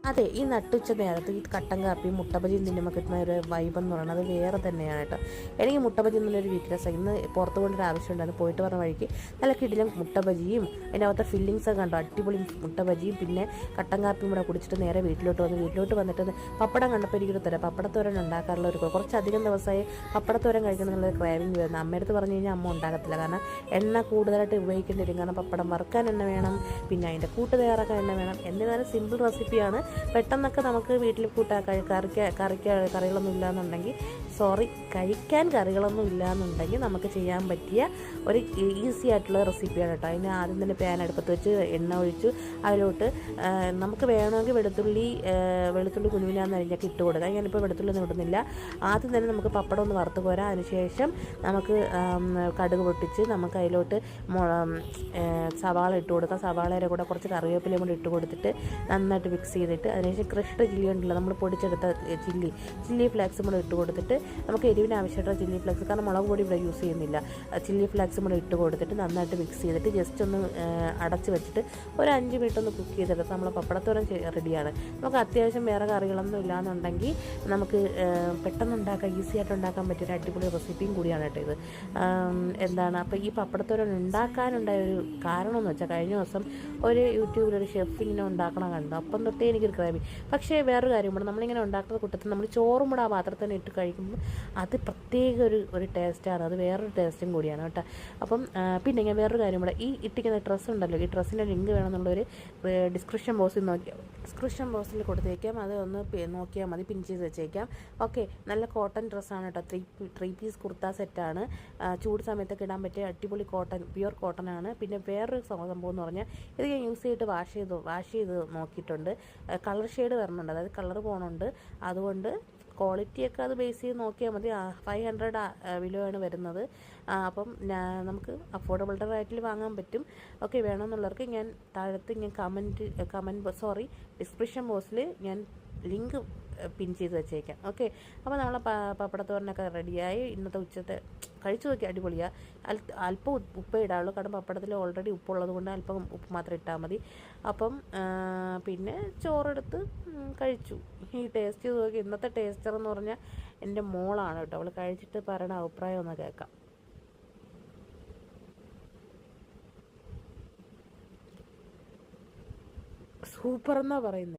അതെ, ഈ നട്ടുച്ച നേരത്ത് ഈ കട്ടൻ കാപ്പിയും മുട്ടബജിയും തിന്നുമ്പോൾ കിട്ടുന്ന ഒരു വൈബെന്ന് പറയുന്നത് വേറെ തന്നെയാണ് കേട്ടോ. എനിക്ക് മുട്ടബജി എന്നുള്ളൊരു വീക്ക്നെസ് ഇന്ന് പുറത്ത് കൊണ്ടൊരു ആവശ്യമുണ്ടായിരുന്നു. പോയിട്ട് പറഞ്ഞ വഴിക്ക് നല്ല കിടിലം മുട്ടബജിയും അതിൻ്റെ അകത്തെ ഫില്ലിങ്സ് ഒക്കെ കണ്ടോ, അടിപൊളി മുട്ടബജിയും പിന്നെ കട്ടൻ കാപ്പിയും കൂടെ കുടിച്ചിട്ട് നേരെ വീട്ടിലോട്ട് വന്നിട്ട് പപ്പടം കണ്ടപ്പോൾ എനിക്കൊരു തരാം പപ്പടത്തോരൻ ഉണ്ടാക്കാറുള്ള ഒരു കുറച്ചധികം ദിവസമായി പപ്പടത്തോരൻ കഴിക്കണം എന്നുള്ള ക്രേവിങ് വരുന്നത്. അമ്മയടുത്ത് പറഞ്ഞു കഴിഞ്ഞാൽ അമ്മ ഉണ്ടാകത്തില്ല, കാരണം എണ്ണ കൂടുതലായിട്ട് ഉപയോഗിക്കേണ്ടി വരും. കാരണം പപ്പടം വറുക്കാൻ എണ്ണ വേണം, പിന്നെ അതിൻ്റെ കൂട്ട് തയ്യാറാക്കാൻ എണ്ണ വേണം. എന്നിരുന്നാലും സിമ്പിൾ റെസിപ്പിയാണ്. പെട്ടെന്നൊക്കെ നമുക്ക് വീട്ടിൽ കറികളൊന്നും ഇല്ലയെന്നുണ്ടെങ്കിൽ കഴിക്കാൻ കറികളൊന്നും ഇല്ലയെന്നുണ്ടെങ്കിൽ നമുക്ക് ചെയ്യാൻ പറ്റിയ ഒരു ഈസി ആയിട്ടുള്ള റെസിപ്പിയാണ് കേട്ടോ. അതിന് ആദ്യം തന്നെ പാൻ അടുപ്പത്ത് വെച്ച് എണ്ണ ഒഴിച്ചു അതിലോട്ട് നമുക്ക് വേണമെങ്കിൽ വെളുത്തുള്ളി കുനുകുനാന്ന് അരിഞ്ഞൊക്കെ ഇട്ട് കൊടുക്കാം. ഞാനിപ്പോൾ വെളുത്തുള്ളി ഒന്നും ഇടുന്നില്ല. ആദ്യം തന്നെ നമുക്ക് പപ്പടം ഒന്ന് വറുത്ത് പോരാം. അതിനുശേഷം നമുക്ക് കടുക് പൊട്ടിച്ച് നമുക്ക് അതിലോട്ട് സവാള ഇട്ട് കൊടുക്കാം. സവാളയുടെ കൂടെ കുറച്ച് കറിവേപ്പിലയും കൂടി ഇട്ട് കൊടുത്തിട്ട് നന്നായിട്ട് മിക്സ് ചെയ്തിട്ട് അതിനുശേഷം ക്രഷ്ഡ് ചില്ലി ഉണ്ടല്ലോ, നമ്മൾ പൊടിച്ചെടുത്ത ചില്ലി ഫ്ലേക്സും കൂടെ ഇട്ട് കൊടുത്തിട്ട് നമുക്ക് എരിവിന് ആവശ്യമായിട്ടുള്ള ചില്ലി ഫ്ലേക്സ്, കാരണം മുളക് പൊടി ഇവിടെ യൂസ് ചെയ്യുന്നില്ല, ചില്ലി ഫ്ലേക്സും കൂടെ ഇട്ട് കൊടുത്തിട്ട് നന്നായിട്ട് മിക്സ് ചെയ്തിട്ട് ജസ്റ്റ് ഒന്ന് അടച്ച് വെച്ചിട്ട് ഒരു 5 മിനിറ്റ് ഒന്ന് കുക്ക് ചെയ്തെടുത്ത് നമ്മൾ പപ്പടത്തോരൻ റെഡിയാണ്. നമുക്ക് അത്യാവശ്യം വേറെ കറികളൊന്നും ഇല്ലയെന്നുണ്ടെങ്കിൽ നമുക്ക് പെട്ടെന്ന് ഉണ്ടാക്കാൻ ഈസി ആയിട്ട് ഉണ്ടാക്കാൻ പറ്റിയൊരു അടിപൊളി റെസിപ്പിയും കൂടിയാണ് കേട്ടോ ഇത്. അപ്പോൾ ഈ പപ്പടത്തോരൻ ഉണ്ടാക്കാനുണ്ടായ ഒരു കാരണം എന്ന് വെച്ചാൽ കഴിഞ്ഞ ദിവസം ഒരു യൂട്യൂബിലൊരു ഷെഫിങ്ങനെ ഉണ്ടാക്കണം കണ്ടു. അപ്പം തൊട്ടേ എനിക്കൊരു ക്രേവിങ്. പക്ഷേ വേറൊരു കാര്യം കൂടെ, നമ്മളിങ്ങനെ ഉണ്ടാക്കുന്ന കൂട്ടത്തിൽ നമ്മൾ ചോറും കൂടെ ആ പാത്രത്തിൽ തന്നെ ഇട്ട് കഴിക്കുമ്പോൾ അത് പ്രത്യേക ഒരു ടേസ്റ്റാണ്, അത് വേറൊരു ടേസ്റ്റും കൂടിയാണ് കേട്ടോ. അപ്പം പിന്നെ ഞാൻ വേറൊരു കാര്യം കൂടെ, ഈ ഇട്ടിക്കുന്ന ഡ്രസ്സ് ഉണ്ടല്ലോ, ഈ ഡ്രസ്സിൻ്റെ ലിങ്ക് വേണമെന്നുള്ളൊരു ഡിസ്ക്രിപ്ഷൻ ബോക്സിൽ കൊടുത്തേക്കാം. അത് ഒന്ന് നോക്കിയാൽ മതി, പിൻ ചെയ്ത് വെച്ചേക്കാം. ഓക്കെ, നല്ല കോട്ടൺ ഡ്രസ്സാണ് കേട്ടോ. 3 പീസ് കുർത്ത സെറ്റാണ്. ചൂട് സമയത്തൊക്കെ ഇടാൻ പറ്റിയ അടിപൊളി കോട്ടൺ, പ്യുവർ കോട്ടൺ ആണ്. പിന്നെ വേറൊരു സംഭവം എന്ന് പറഞ്ഞാൽ ഇത് ഞാൻ യൂസ് ചെയ്തിട്ട് വാഷ് ചെയ്ത് നോക്കിയിട്ടുണ്ട്. കളർ ഷെയ്ഡ് വരുന്നുണ്ട്, അതായത് കളർ പോകുന്നുണ്ട്. അതുകൊണ്ട് ക്വാളിറ്റിയൊക്കെ അത് ബേസ് ചെയ്ത് നോക്കിയാൽ മതി. 500 വിലയാണ് വരുന്നത്. അപ്പം നമുക്ക് അഫോർഡബിൾ റേറ്റിൽ വാങ്ങാൻ പറ്റും. ഓക്കെ, വേണമെന്നുള്ളവർക്ക് ഞാൻ താഴത്ത് ഡിസ്ക്രിപ്ഷൻ ബോക്സിൽ ഞാൻ ലിങ്ക് പിൻ ചെയ്ത് വെച്ചേക്കാം. ഓക്കെ, അപ്പോൾ നമ്മളെ പപ്പടത്തോരനൊക്കെ റെഡിയായി. ഇന്നത്തെ ഉച്ചത്തെ കഴിച്ചു നോക്കി, അടിപൊളിയാണ്. അല്പം ഉപ്പേ ഇടാവുള്ളൂ, കാരണം പപ്പടത്തിൽ ഓൾറെഡി ഉപ്പുള്ളത് കൊണ്ട് അല്പം ഉപ്പ് മാത്രം ഇട്ടാൽ മതി. അപ്പം പിന്നെ ചോറെടുത്ത് കഴിച്ചു. ഈ ടേസ്റ്റ് ചെയ്ത് നോക്കി. ഇന്നത്തെ ടേസ്റ്റർ എന്ന് പറഞ്ഞാൽ എൻ്റെ മോളാണ് കേട്ടോ. അവൾ കഴിച്ചിട്ട് പറയണ അഭിപ്രായം ഒന്ന് കേൾക്കാം. സൂപ്പർ എന്നാ പറയുന്നത്.